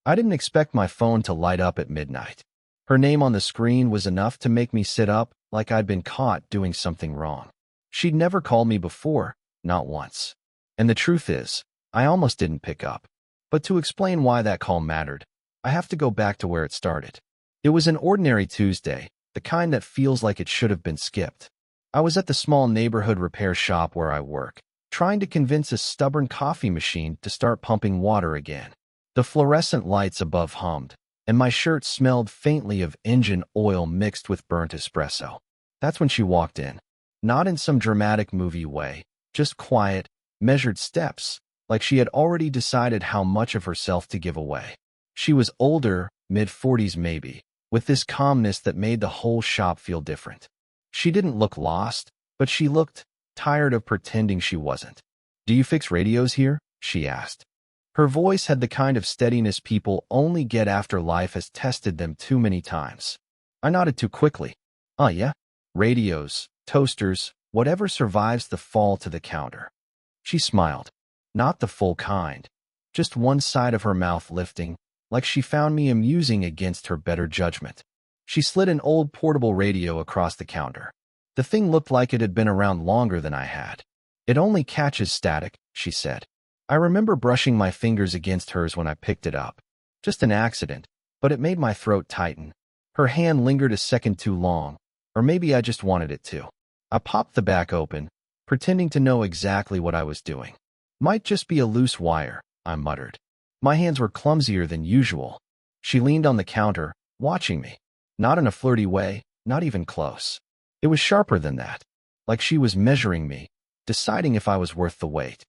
I didn't expect my phone to light up at midnight. Her name on the screen was enough to make me sit up like I'd been caught doing something wrong. She'd never called me before, not once. And the truth is, I almost didn't pick up. But to explain why that call mattered, I have to go back to where it started. It was an ordinary Tuesday, the kind that feels like it should have been skipped. I was at the small neighborhood repair shop where I work, trying to convince a stubborn coffee machine to start pumping water again. The fluorescent lights above hummed, and my shirt smelled faintly of engine oil mixed with burnt espresso. That's when she walked in. Not in some dramatic movie way, just quiet, measured steps, like she had already decided how much of herself to give away. She was older, mid-40s maybe, with this calmness that made the whole shop feel different. She didn't look lost, but she looked tired of pretending she wasn't. "Do you fix radios here?" she asked. Her voice had the kind of steadiness people only get after life has tested them too many times. I nodded too quickly. Yeah? Radios, toasters, whatever survives the fall to the counter." She smiled. Not the full kind. Just one side of her mouth lifting, like she found me amusing against her better judgment. She slid an old portable radio across the counter. The thing looked like it had been around longer than I had. "It only catches static," she said. I remember brushing my fingers against hers when I picked it up. Just an accident, but it made my throat tighten. Her hand lingered a second too long, or maybe I just wanted it to. I popped the back open, pretending to know exactly what I was doing. "Might just be a loose wire," I muttered. My hands were clumsier than usual. She leaned on the counter, watching me. Not in a flirty way, not even close. It was sharper than that, like she was measuring me, deciding if I was worth the wait.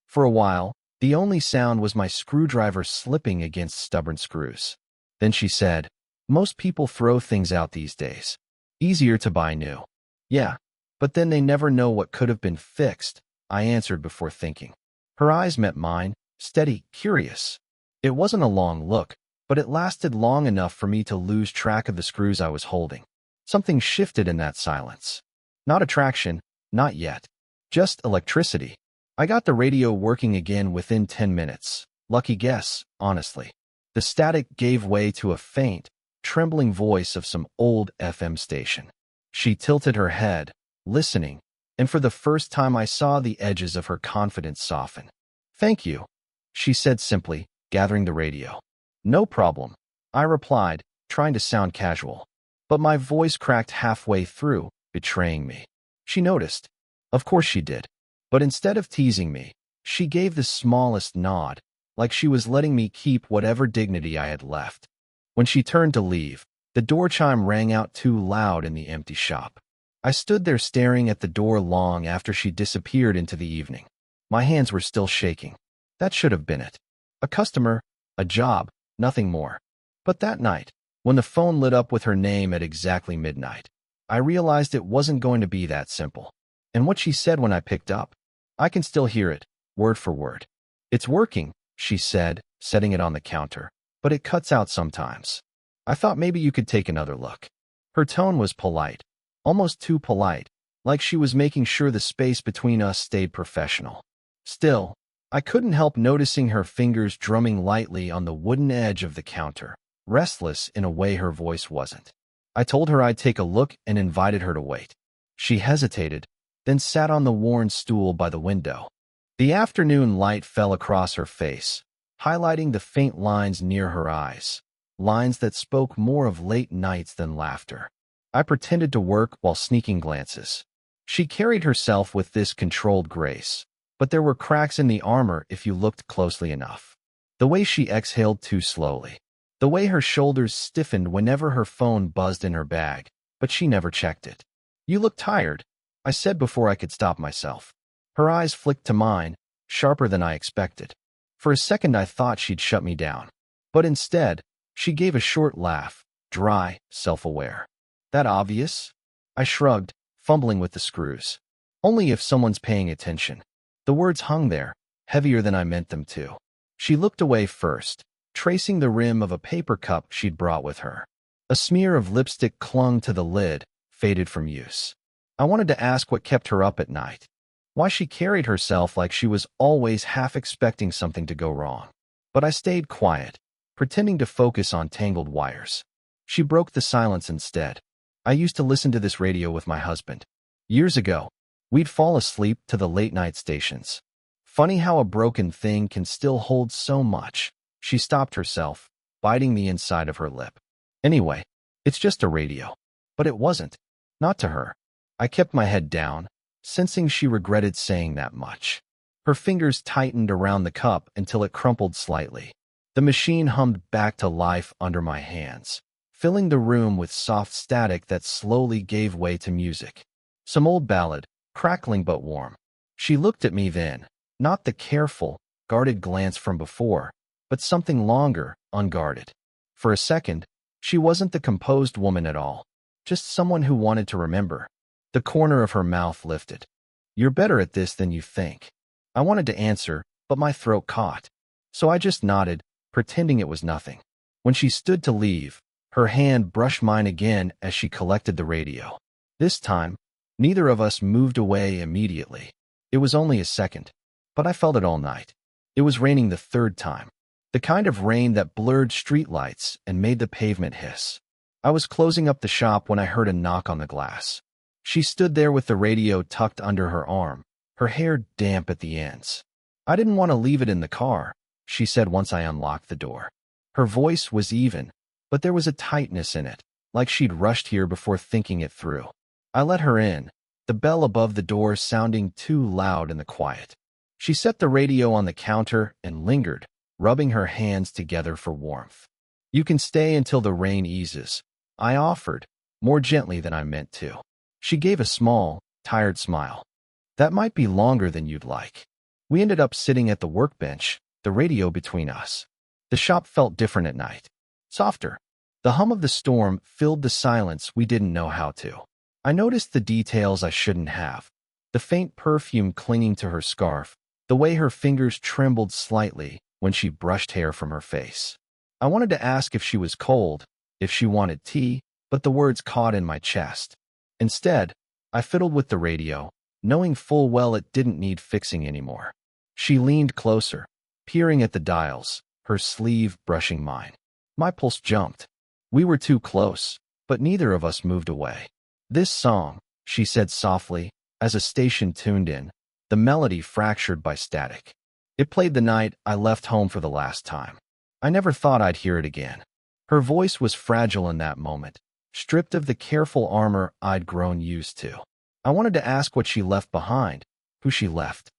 For a while, the only sound was my screwdriver slipping against stubborn screws. Then she said, "Most people throw things out these days. Easier to buy new." "Yeah, but then they never know what could have been fixed," I answered before thinking. Her eyes met mine, steady, curious. It wasn't a long look, but it lasted long enough for me to lose track of the screws I was holding. Something shifted in that silence. Not attraction, not yet. Just electricity. I got the radio working again within 10 minutes. Lucky guess, honestly. The static gave way to a faint, trembling voice of some old FM station. She tilted her head, listening, and for the first time I saw the edges of her confidence soften. "Thank you," she said simply, gathering the radio. "No problem," I replied, trying to sound casual. But my voice cracked halfway through, betraying me. She noticed. Of course she did. But instead of teasing me, she gave the smallest nod, like she was letting me keep whatever dignity I had left. When she turned to leave, the door chime rang out too loud in the empty shop. I stood there staring at the door long after she disappeared into the evening. My hands were still shaking. That should have been it. A customer, a job, nothing more. But that night, when the phone lit up with her name at exactly midnight, I realized it wasn't going to be that simple. And what she said when I picked up, I can still hear it, word for word. "It's working," she said, setting it on the counter, "but it cuts out sometimes. I thought maybe you could take another look." Her tone was polite, almost too polite, like she was making sure the space between us stayed professional. Still, I couldn't help noticing her fingers drumming lightly on the wooden edge of the counter, restless in a way her voice wasn't. I told her I'd take a look and invited her to wait. She hesitated, then sat on the worn stool by the window. The afternoon light fell across her face, highlighting the faint lines near her eyes, lines that spoke more of late nights than laughter. I pretended to work while sneaking glances. She carried herself with this controlled grace, but there were cracks in the armor if you looked closely enough. The way she exhaled too slowly. The way her shoulders stiffened whenever her phone buzzed in her bag, but she never checked it. "You look tired," I said before I could stop myself. Her eyes flicked to mine, sharper than I expected. For a second I thought she'd shut me down. But instead, she gave a short laugh, dry, self-aware. "That obvious?" I shrugged, fumbling with the screws. "Only if someone's paying attention." The words hung there, heavier than I meant them to. She looked away first, tracing the rim of a paper cup she'd brought with her. A smear of lipstick clung to the lid, faded from use. I wanted to ask what kept her up at night. Why she carried herself like she was always half expecting something to go wrong. But I stayed quiet. pretending to focus on tangled wires. She broke the silence instead. I used to listen to this radio with my husband. Years ago, we'd fall asleep to the late-night stations. Funny how a broken thing can still hold so much. She stopped herself, biting the inside of her lip. Anyway, it's just a radio. But it wasn't. Not to her. I kept my head down, sensing she regretted saying that much. Her fingers tightened around the cup until it crumpled slightly. The machine hummed back to life under my hands, filling the room with soft static that slowly gave way to music. Some old ballad, crackling but warm. She looked at me then, not the careful, guarded glance from before, but something longer, unguarded. For a second, she wasn't the composed woman at all, just someone who wanted to remember. The corner of her mouth lifted. "You're better at this than you think." I wanted to answer, but my throat caught. So I just nodded, pretending it was nothing. When she stood to leave, her hand brushed mine again as she collected the radio. This time, neither of us moved away immediately. It was only a second, but I felt it all night. It was raining the third time. The kind of rain that blurred streetlights and made the pavement hiss. I was closing up the shop when I heard a knock on the glass. She stood there with the radio tucked under her arm, her hair damp at the ends. "I didn't want to leave it in the car," she said once I unlocked the door. Her voice was even, but there was a tightness in it, like she'd rushed here before thinking it through. I let her in, the bell above the door sounding too loud in the quiet. She set the radio on the counter and lingered, rubbing her hands together for warmth. "You can stay until the rain eases," I offered, more gently than I meant to. She gave a small, tired smile. "That might be longer than you'd like." We ended up sitting at the workbench, the radio between us. The shop felt different at night. Softer. The hum of the storm filled the silence we didn't know how to. I noticed the details I shouldn't have. The faint perfume clinging to her scarf, the way her fingers trembled slightly when she brushed hair from her face. I wanted to ask if she was cold, if she wanted tea, but the words caught in my chest. Instead, I fiddled with the radio, knowing full well it didn't need fixing anymore. She leaned closer, peering at the dials, her sleeve brushing mine. My pulse jumped. We were too close, but neither of us moved away. "This song," she said softly, as a station tuned in, the melody fractured by static. It played the night I left home for the last time. I never thought I'd hear it again. Her voice was fragile in that moment, stripped of the careful armor I'd grown used to. I wanted to ask what she left behind, who she left.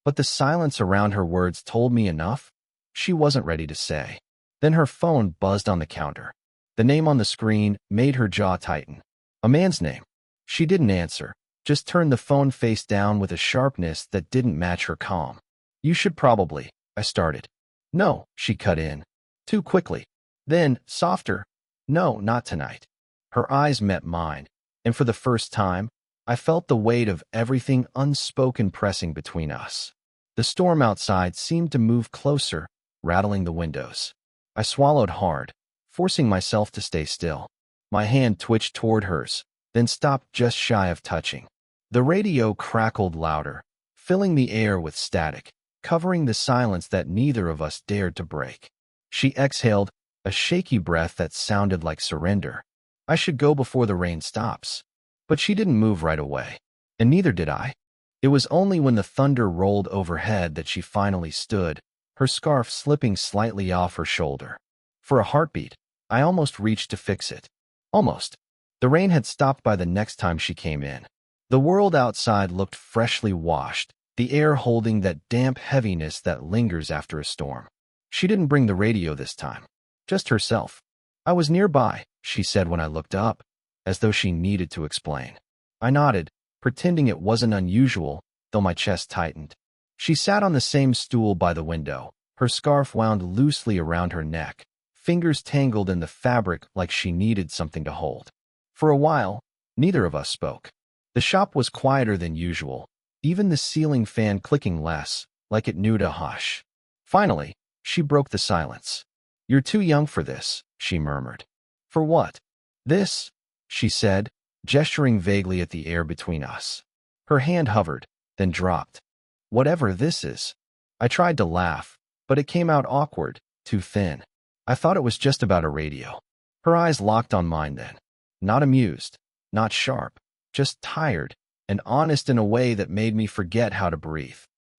But the silence around her words told me enough. She wasn't ready to say. Then her phone buzzed on the counter. The name on the screen made her jaw tighten. A man's name. She didn't answer, just turned the phone face down with a sharpness that didn't match her calm. "You should probably," I started. "No," she cut in. Too quickly. Then, softer. "No, not tonight." Her eyes met mine, and for the first time, I felt the weight of everything unspoken pressing between us. The storm outside seemed to move closer, rattling the windows. I swallowed hard, forcing myself to stay still. My hand twitched toward hers, then stopped just shy of touching. The radio crackled louder, filling the air with static, covering the silence that neither of us dared to break. She exhaled, a shaky breath that sounded like surrender. I should go before the rain stops. But she didn't move right away, and neither did I. It was only when the thunder rolled overhead that she finally stood, her scarf slipping slightly off her shoulder. For a heartbeat, I almost reached to fix it. Almost. The rain had stopped by the next time she came in. The world outside looked freshly washed, the air holding that damp heaviness that lingers after a storm. She didn't bring the radio this time. Just herself. "I was nearby," she said when I looked up, as though she needed to explain. I nodded, pretending it wasn't unusual, though my chest tightened. She sat on the same stool by the window, her scarf wound loosely around her neck, fingers tangled in the fabric like she needed something to hold. For a while, neither of us spoke. The shop was quieter than usual, even the ceiling fan clicking less, like it knew to hush. Finally, she broke the silence. "You're too young for this," she murmured. "For what?" "This," she said, gesturing vaguely at the air between us. Her hand hovered, then dropped. "Whatever this is." I tried to laugh, but it came out awkward, too thin. I thought it was just about a radio. Her eyes locked on mine then. Not amused, not sharp, just tired and honest in a way that made me forget how to breathe.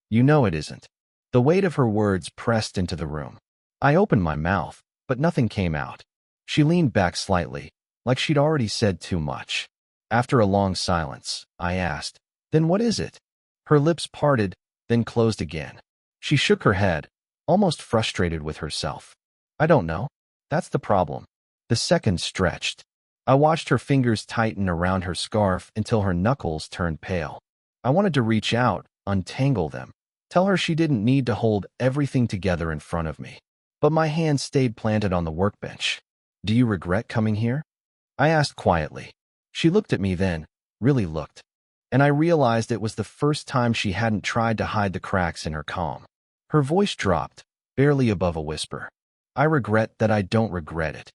You know it isn't. The weight of her words pressed into the room. I opened my mouth, but nothing came out. She leaned back slightly, like she'd already said too much. After a long silence, I asked, "Then what is it?" Her lips parted, then closed again. She shook her head, almost frustrated with herself. "I don't know. That's the problem." The seconds stretched. I watched her fingers tighten around her scarf until her knuckles turned pale. I wanted to reach out, untangle them, tell her she didn't need to hold everything together in front of me. But my hand stayed planted on the workbench. "Do you regret coming here?" I asked quietly. She looked at me then, really looked. And I realized it was the first time she hadn't tried to hide the cracks in her calm. Her voice dropped, barely above a whisper. "I regret that I don't regret it."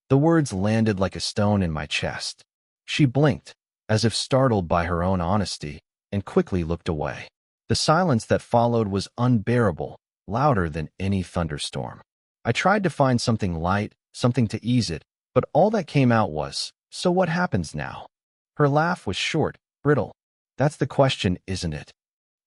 The words landed like a stone in my chest. She blinked, as if startled by her own honesty, and quickly looked away. The silence that followed was unbearable, louder than any thunderstorm. I tried to find something light, something to ease it, but all that came out was, "So what happens now?" Her laugh was short, brittle. "That's the question, isn't it?"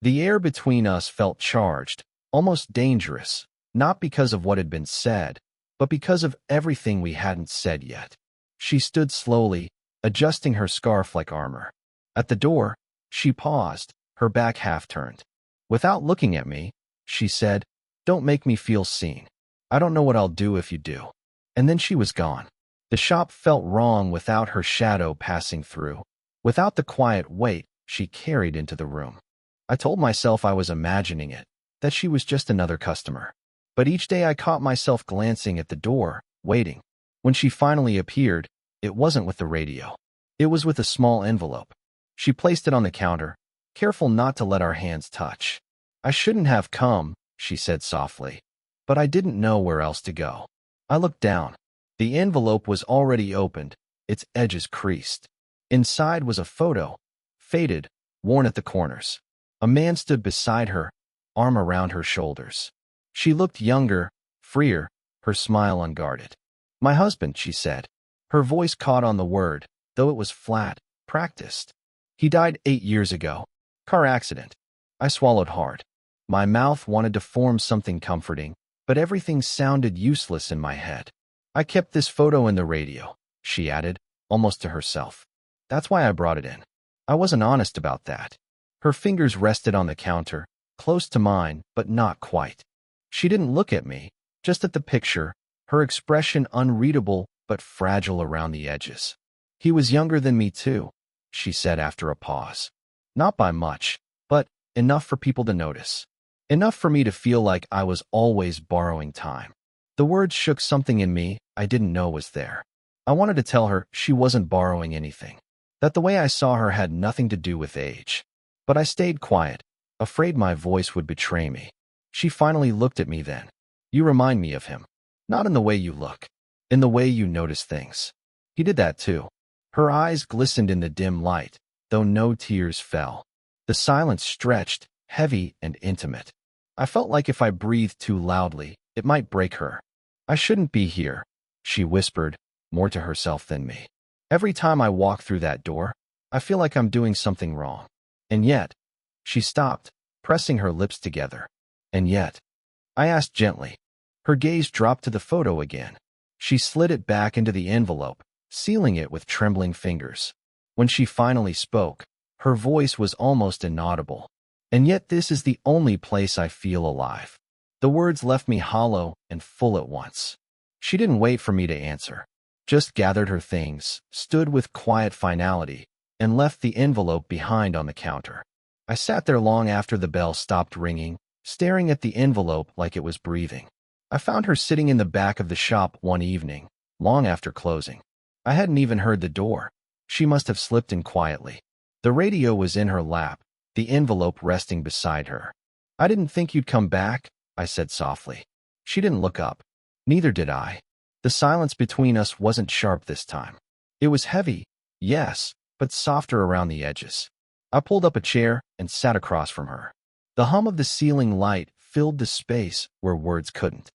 The air between us felt charged, almost dangerous, not because of what had been said, but because of everything we hadn't said yet. She stood slowly, adjusting her scarf like armor. At the door, she paused, her back half-turned. Without looking at me, she said, "Don't make me feel seen. I don't know what I'll do if you do." And then she was gone. The shop felt wrong without her shadow passing through, without the quiet weight she carried into the room. I told myself I was imagining it, that she was just another customer. But each day I caught myself glancing at the door, waiting. When she finally appeared, it wasn't with the radio. It was with a small envelope. She placed it on the counter, careful not to let our hands touch. "I shouldn't have come," she said softly, "but I didn't know where else to go." I looked down. The envelope was already opened, its edges creased. Inside was a photo, faded, worn at the corners. A man stood beside her, arm around her shoulders. She looked younger, freer, her smile unguarded. "My husband," she said. Her voice caught on the word, though it was flat, practiced. "He died 8 years ago. Car accident." I swallowed hard. My mouth wanted to form something comforting, but everything sounded useless in my head. "I kept this photo in the radio," she added, almost to herself. "That's why I brought it in." I wasn't honest about that. Her fingers rested on the counter, close to mine, but not quite. She didn't look at me, just at the picture, her expression unreadable but fragile around the edges. "He was younger than me too," she said after a pause. "Not by much, but enough for people to notice. Enough for me to feel like I was always borrowing time." The words shook something in me I didn't know was there. I wanted to tell her she wasn't borrowing anything, that the way I saw her had nothing to do with age. But I stayed quiet, afraid my voice would betray me. She finally looked at me then. "You remind me of him. Not in the way you look, in the way you notice things." He did that too. Her eyes glistened in the dim light, though no tears fell. The silence stretched, heavy and intimate. I felt like if I breathed too loudly, it might break her. "I shouldn't be here," she whispered, more to herself than me. "Every time I walk through that door, I feel like I'm doing something wrong. And yet," she stopped, pressing her lips together. "And yet?" I asked gently. Her gaze dropped to the photo again. She slid it back into the envelope, sealing it with trembling fingers. When she finally spoke, her voice was almost inaudible. "And yet this is the only place I feel alive." The words left me hollow and full at once. She didn't wait for me to answer, just gathered her things, stood with quiet finality, and left the envelope behind on the counter. I sat there long after the bell stopped ringing, staring at the envelope like it was breathing. I found her sitting in the back of the shop one evening, long after closing. I hadn't even heard the door. She must have slipped in quietly. The radio was in her lap, the envelope resting beside her. "I didn't think you'd come back," I said softly. She didn't look up. Neither did I. The silence between us wasn't sharp this time. It was heavy, yes, but softer around the edges. I pulled up a chair and sat across from her. The hum of the ceiling light filled the space where words couldn't.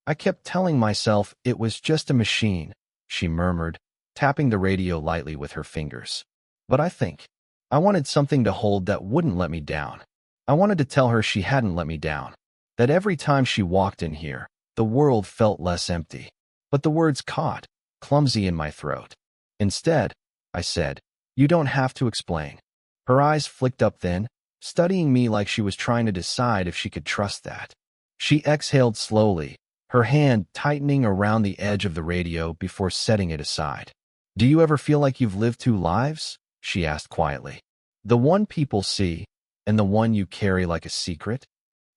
I kept telling myself it was just a machine, she murmured, tapping the radio lightly with her fingers. But I wanted something to hold that wouldn't let me down. I wanted to tell her she hadn't let me down, that every time she walked in here, the world felt less empty. But the words caught, clumsy in my throat. Instead, I said, "You don't have to explain." Her eyes flicked up then, studying me like she was trying to decide if she could trust that. She exhaled slowly, her hand tightening around the edge of the radio before setting it aside. "Do you ever feel like you've lived two lives?" she asked quietly. "The one people see, and the one you carry like a secret?"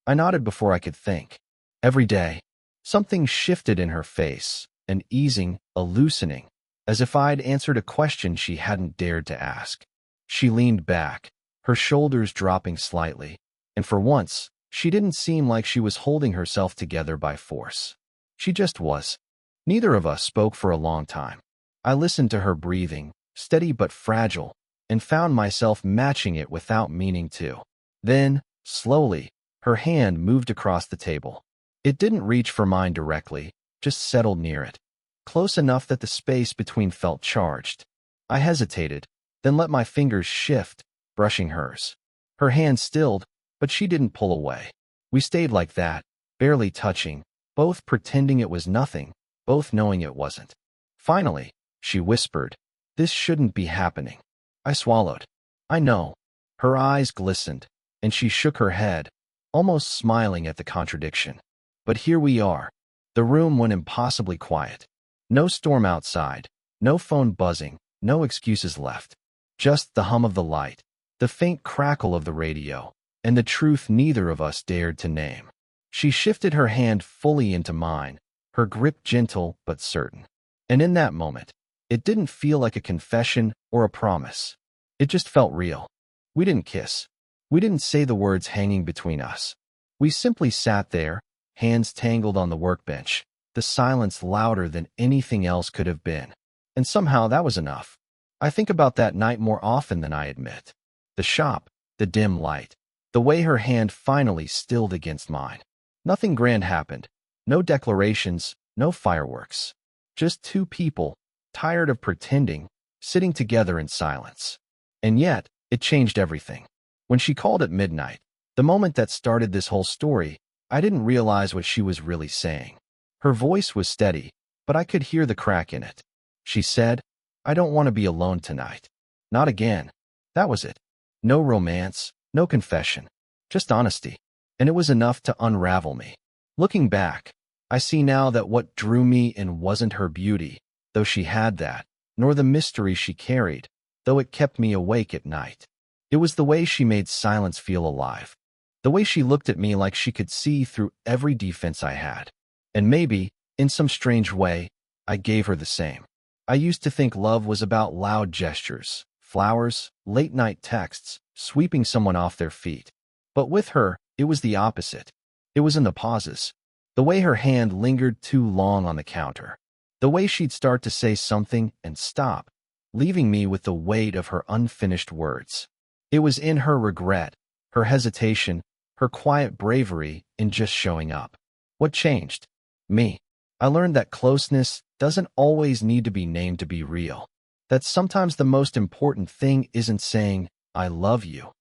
I nodded before I could think. Every day, something shifted in her face, an easing, a loosening, as if I'd answered a question she hadn't dared to ask. She leaned back, her shoulders dropping slightly, and for once, she didn't seem like she was holding herself together by force. She just was. Neither of us spoke for a long time. I listened to her breathing, steady but fragile, and found myself matching it without meaning to. Then, slowly, her hand moved across the table. It didn't reach for mine directly, just settled near it, close enough that the space between felt charged. I hesitated, then let my fingers shift, brushing hers. Her hand stilled, but she didn't pull away. We stayed like that, barely touching, both pretending it was nothing, both knowing it wasn't. Finally, she whispered, "This shouldn't be happening." I swallowed. "I know." Her eyes glistened, and she shook her head, almost smiling at the contradiction. But here we are. The room went impossibly quiet. No storm outside, no phone buzzing, no excuses left. Just the hum of the light, the faint crackle of the radio, and the truth neither of us dared to name. She shifted her hand fully into mine, her grip gentle but certain. And in that moment, it didn't feel like a confession or a promise. It just felt real. We didn't kiss. We didn't say the words hanging between us. We simply sat there, hands tangled on the workbench, the silence louder than anything else could have been. And somehow that was enough. I think about that night more often than I admit. The shop, the dim light, the way her hand finally stilled against mine. Nothing grand happened. No declarations, no fireworks. Just two people, tired of pretending, sitting together in silence. And yet, it changed everything. When she called at midnight, the moment that started this whole story, I didn't realize what she was really saying. Her voice was steady, but I could hear the crack in it. She said, "I don't want to be alone tonight. Not again." That was it. No romance, no confession, just honesty. And it was enough to unravel me. Looking back, I see now that what drew me in wasn't her beauty, though she had that, nor the mystery she carried, though it kept me awake at night. It was the way she made silence feel alive. The way she looked at me like she could see through every defense I had. And maybe, in some strange way, I gave her the same. I used to think love was about loud gestures, flowers, late-night texts, sweeping someone off their feet. But with her, it was the opposite. It was in the pauses. The way her hand lingered too long on the counter. The way she'd start to say something and stop, leaving me with the weight of her unfinished words. It was in her regret, her hesitation, her quiet bravery in just showing up. What changed? Me. I learned that closeness doesn't always need to be named to be real. That sometimes the most important thing isn't saying, "I love you,"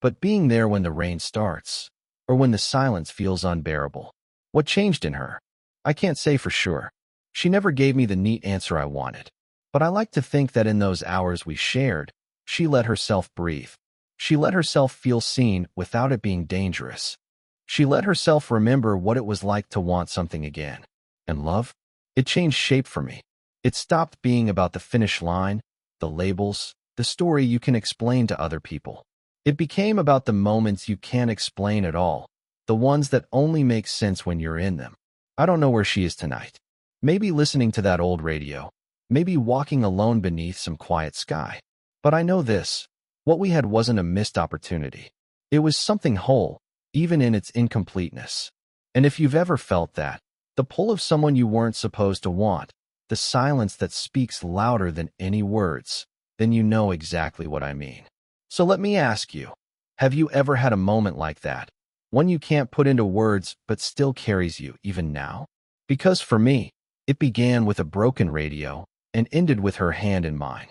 but being there when the rain starts, or when the silence feels unbearable. What changed in her? I can't say for sure. She never gave me the neat answer I wanted. But I like to think that in those hours we shared, she let herself breathe. She let herself feel seen without it being dangerous. She let herself remember what it was like to want something again. And love? It changed shape for me. It stopped being about the finish line, the labels, the story you can explain to other people. It became about the moments you can't explain at all, the ones that only make sense when you're in them. I don't know where she is tonight. Maybe listening to that old radio. Maybe walking alone beneath some quiet sky. But I know this. What we had wasn't a missed opportunity. It was something whole, even in its incompleteness. And if you've ever felt that, the pull of someone you weren't supposed to want, the silence that speaks louder than any words, then you know exactly what I mean. So let me ask you, have you ever had a moment like that? One you can't put into words but still carries you even now? Because for me, it began with a broken radio and ended with her hand in mine.